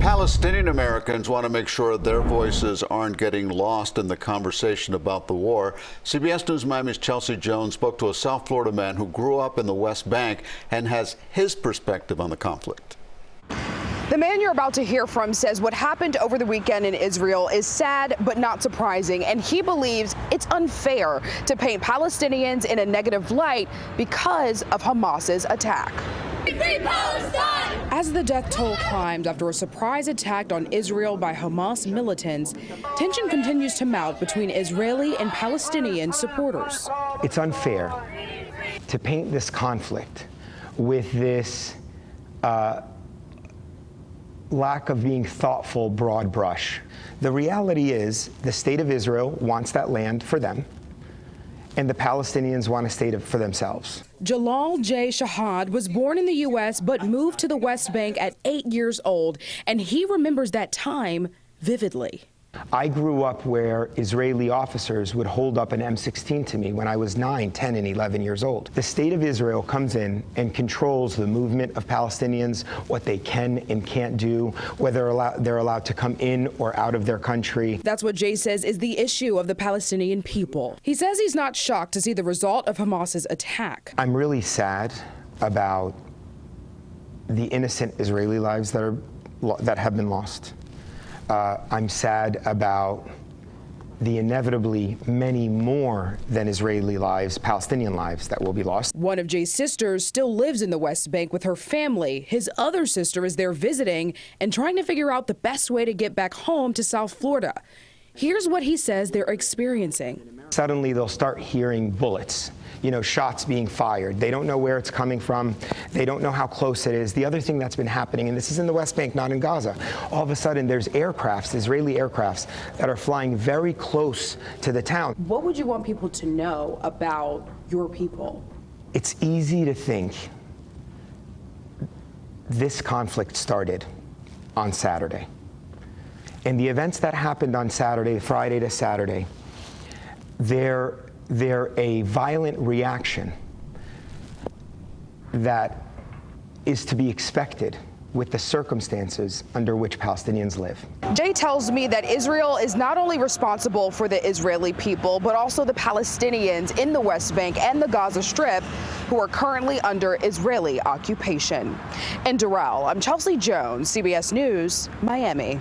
Palestinian Americans want to make sure their voices aren't getting lost in the conversation about the war. CBS News Miami's Chelsea Jones spoke to a South Florida man who grew up in the West Bank and has his perspective on the conflict. The man you're about to hear from says what happened over the weekend in Israel is sad but not surprising, and he believes it's unfair to paint Palestinians in a negative light because of Hamas's attack. Free Palestine! As the death toll climbs after a surprise attack on Israel by Hamas militants, tension continues to mount between Israeli and Palestinian supporters. It's unfair to paint this conflict with this lack of being thoughtful, broad brush. The reality is the state of Israel wants that land for them, and the Palestinians want a state for themselves. Jalal Shehadeh was born in the U.S. but moved to the West Bank at 8 years old, and he remembers that time vividly. I grew up where Israeli officers would hold up an M16 to me when I was 9, 10, and 11 years old. The state of Israel comes in and controls the movement of Palestinians, what they can and can't do, whether they're allowed to come in or out of their country. That's what Jay says is the issue of the Palestinian people. He says he's not shocked to see the result of Hamas's attack. I'm really sad about the innocent Israeli lives that have been lost. I'm sad about the inevitably many more than Israeli lives, Palestinian lives, that will be lost. One of Jay's sisters still lives in the West Bank with her family. His other sister is there visiting and trying to figure out the best way to get back home to South Florida. Here's what he says they're experiencing. Suddenly they'll start hearing bullets, shots being fired. They don't know where it's coming from. They don't know how close it is. The other thing that's been happening, and this is in the West Bank, not in Gaza, all of a sudden there's aircrafts, Israeli aircrafts, that are flying very close to the town. What would you want people to know about your people? It's easy to think this conflict started on Saturday. And the events that happened on Saturday, Friday to Saturday, they're a violent reaction that is to be expected with the circumstances under which Palestinians live. Jay tells me that Israel is not only responsible for the Israeli people, but also the Palestinians in the West Bank and the Gaza Strip who are currently under Israeli occupation. In Jalal, I'm Chelsea Jones, CBS News, Miami.